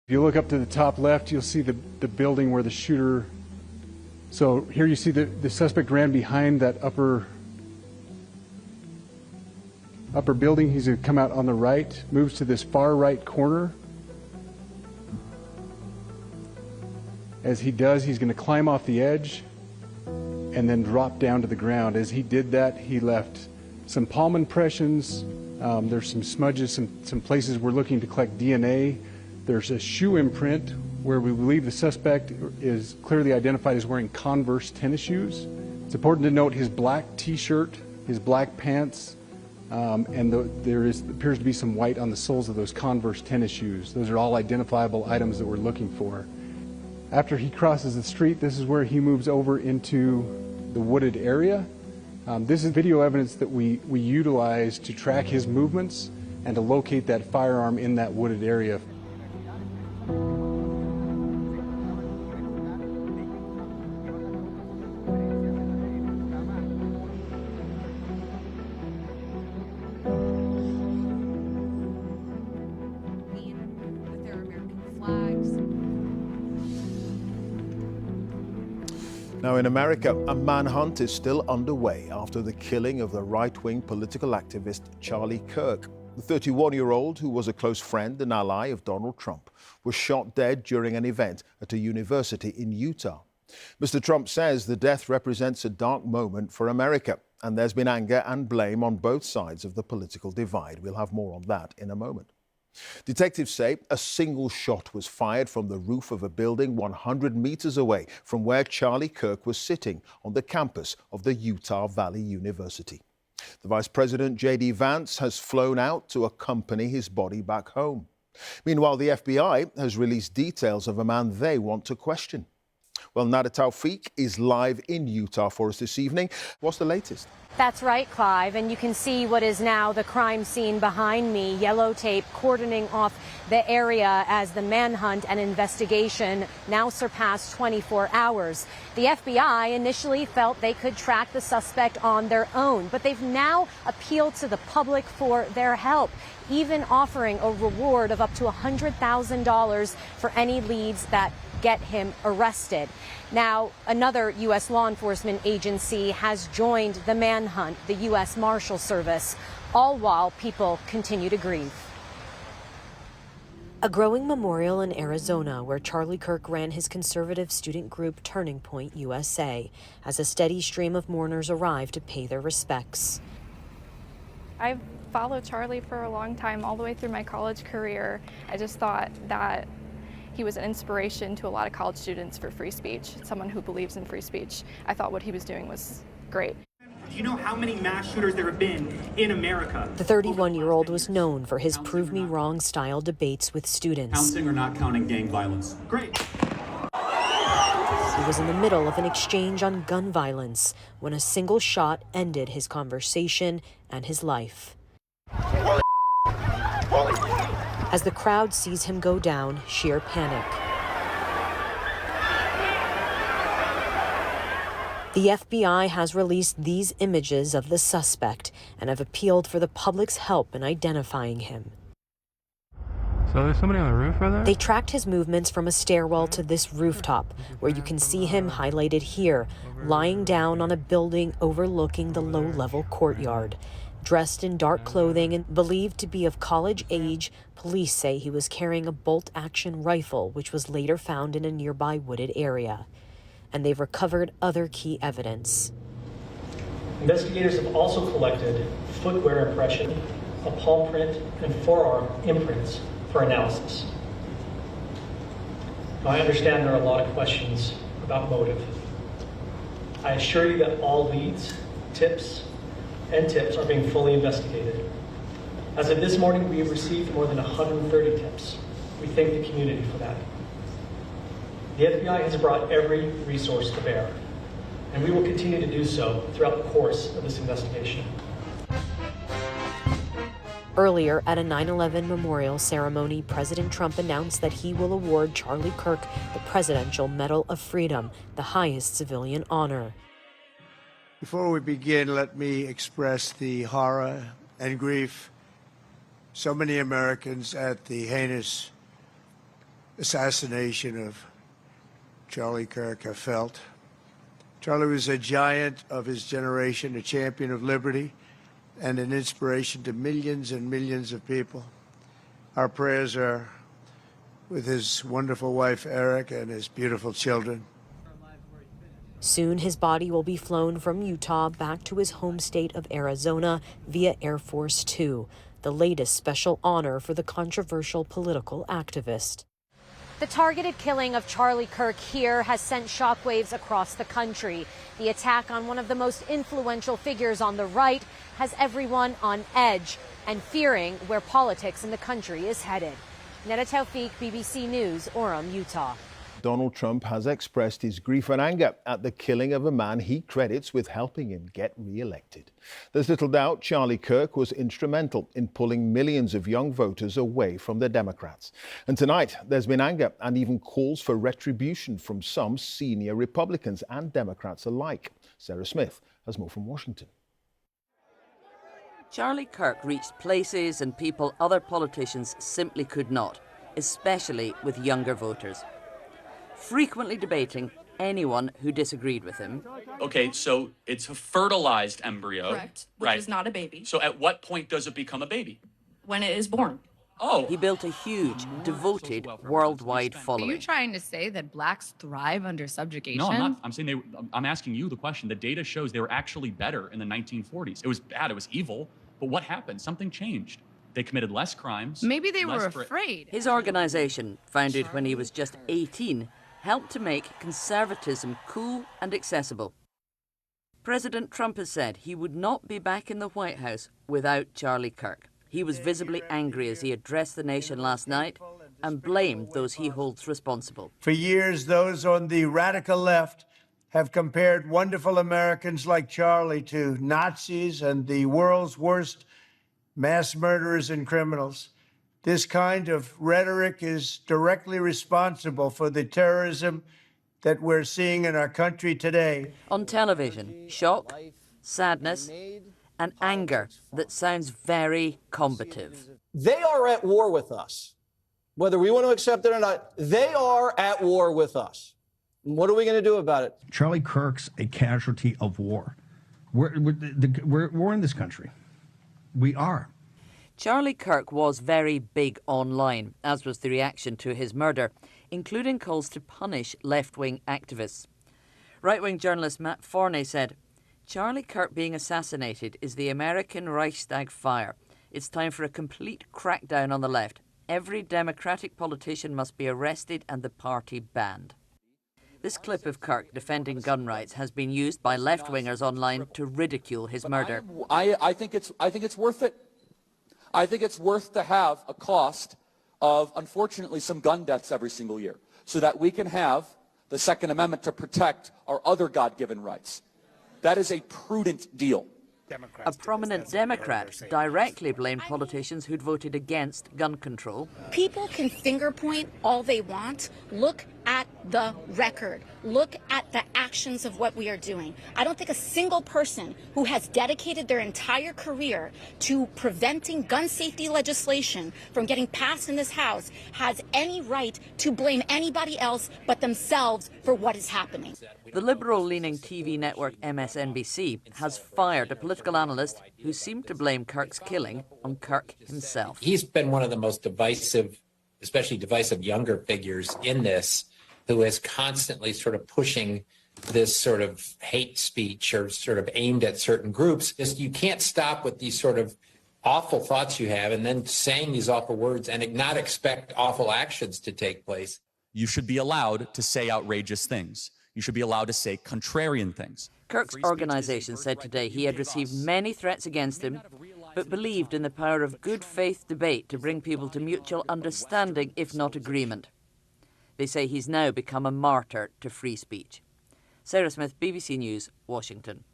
If you look up to the top left, you'll see the building where the shooter. So here you see the suspect ran behind that upper building. He's going to come out on the right, moves to this far right corner. As he does, he's going to climb off the edge and then drop down to the ground. As he did that, he left some palm impressions. There's some smudges, some places we're looking to collect DNA. There's a shoe imprint where we believe the suspect is clearly identified as wearing Converse tennis shoes. It's important to note his black T-shirt, his black pants, and there appears to be some white on the soles of those Converse tennis shoes. Those are all identifiable items that we're looking for. After he crosses the street, this is where he moves over into the wooded area. This is video evidence that we utilize to track his movements and to locate that firearm in that wooded area. Now in America, a manhunt is still underway after the killing of the right-wing political activist Charlie Kirk. The 31-year-old, who was a close friend and ally of Donald Trump, was shot dead during an event at a university in Utah. Mr. Trump says the death represents a dark moment for America, and there's been anger and blame on both sides of the political divide. We'll have more on that in a moment. Detectives say a single shot was fired from the roof of a building 100 meters away from where Charlie Kirk was sitting on the campus of the Utah Valley University. The Vice President, J.D. Vance, has flown out to accompany his body back home. Meanwhile, the FBI has released details of a man they want to question. Well, Nada Tawfiq is live in Utah for us this evening. What's the latest? That's right, Clive, and you can see what is now the crime scene behind me, yellow tape cordoning off the area as the manhunt and investigation now surpass 24 hours. The FBI initially felt they could track the suspect on their own, but they've now appealed to the public for their help, even offering a reward of up to $100,000 for any leads that get him arrested. Now, another U.S. law enforcement agency has joined the manhunt, the U.S. Marshal Service, all while people continue to grieve. A growing memorial in Arizona where Charlie Kirk ran his conservative student group Turning Point USA as a steady stream of mourners arrived to pay their respects. I've followed Charlie for a long time, all the way through my college career. I just thought that he was an inspiration to a lot of college students for free speech, someone who believes in free speech. I thought what he was doing was great. Do you know how many mass shooters there have been in America? The 31-year-old was known for his prove me wrong style debates with students. Counting or not counting gang violence? Great. He was in the middle of an exchange on gun violence when a single shot ended his conversation and his life. As the crowd sees him go down, sheer panic. The FBI has released these images of the suspect and have appealed for the public's help in identifying him. So there's somebody on the roof right there? They tracked his movements from a stairwell to this rooftop, where you can see him highlighted here, lying down on a building overlooking the low-level courtyard. Dressed in dark clothing and believed to be of college age, police say he was carrying a bolt-action rifle, which was later found in a nearby wooded area. And they've recovered other key evidence. Investigators have also collected footwear impression, a palm print, and forearm imprints for analysis. Now, I understand there are a lot of questions about motive. I assure you that all leads, tips are being fully investigated. As of this morning, we have received more than 130 tips. We thank the community for that. The FBI has brought every resource to bear, and we will continue to do so throughout the course of this investigation. Earlier, at a 9/11 memorial ceremony, President Trump announced that he will award Charlie Kirk the Presidential Medal of Freedom, the highest civilian honor. Before we begin, let me express the horror and grief so many Americans at the heinous assassination of Charlie Kirk have felt. Charlie was a giant of his generation, a champion of liberty, and an inspiration to millions and millions of people. Our prayers are with his wonderful wife, Eric, and his beautiful children. Soon his body will be flown from Utah back to his home state of Arizona via Air Force Two, the latest special honor for the controversial political activist. The targeted killing of Charlie Kirk here has sent shockwaves across the country. The attack on one of the most influential figures on the right has everyone on edge and fearing where politics in the country is headed. Neda Tawfiq, BBC News, Orem, Utah. Donald Trump has expressed his grief and anger at the killing of a man he credits with helping him get re-elected. There's little doubt Charlie Kirk was instrumental in pulling millions of young voters away from the Democrats. And tonight, there's been anger and even calls for retribution from some senior Republicans and Democrats alike. Sarah Smith has more from Washington. Charlie Kirk reached places and people other politicians simply could not, especially with younger voters. Frequently debating anyone who disagreed with him. Okay, so it's a fertilized embryo. Correct, which is not a baby. So at what point does it become a baby? When it is born. Oh. He built a huge, devoted, worldwide following. Are you trying to say that blacks thrive under subjugation? No, I'm not. I'm saying I'm asking you the question. The data shows they were actually better in the 1940s. It was bad, it was evil, but what happened? Something changed. They committed less crimes. Maybe they were afraid. His organization, founded when he was just 18, helped to make conservatism cool and accessible. President Trump has said he would not be back in the White House without Charlie Kirk. He was visibly angry as he addressed the nation last night and blamed those he holds responsible. For years, those on the radical left have compared wonderful Americans like Charlie to Nazis and the world's worst mass murderers and criminals. This kind of rhetoric is directly responsible for the terrorism that we're seeing in our country today. On television, shock, sadness, and anger that sounds very combative. They are at war with us. Whether we want to accept it or not, they are at war with us. What are we going to do about it? Charlie Kirk's a casualty of war. We're in this country. We are. Charlie Kirk was very big online, as was the reaction to his murder, including calls to punish left-wing activists. Right-wing journalist Matt Forney said, Charlie Kirk being assassinated is the American Reichstag fire. It's time for a complete crackdown on the left. Every Democratic politician must be arrested and the party banned. This clip of Kirk defending gun rights has been used by left-wingers online to ridicule his murder. I think it's worth it. I think it's worth to have a cost of, unfortunately, some gun deaths every single year so that we can have the Second Amendment to protect our other God-given rights. That is a prudent deal. A prominent Democrat directly blamed politicians who'd voted against gun control. People can finger point all they want. Look at the record. Look at the actions of what we are doing. I don't think a single person who has dedicated their entire career to preventing gun safety legislation from getting passed in this House has any right to blame anybody else but themselves for what is happening. The liberal-leaning TV network MSNBC has fired a political analyst who seemed to blame Kirk's killing on Kirk himself. He's been one of the most divisive, especially divisive younger figures in this, who is constantly sort of pushing this sort of hate speech or sort of aimed at certain groups. Just, you can't stop with these sort of awful thoughts you have and then saying these awful words and not expect awful actions to take place. You should be allowed to say outrageous things. You should be allowed to say contrarian things. Kirk's organization said today he had received many threats against him, but believed in the power of good faith debate to bring people to mutual understanding, if not agreement. They say he's now become a martyr to free speech. Sarah Smith, BBC News, Washington.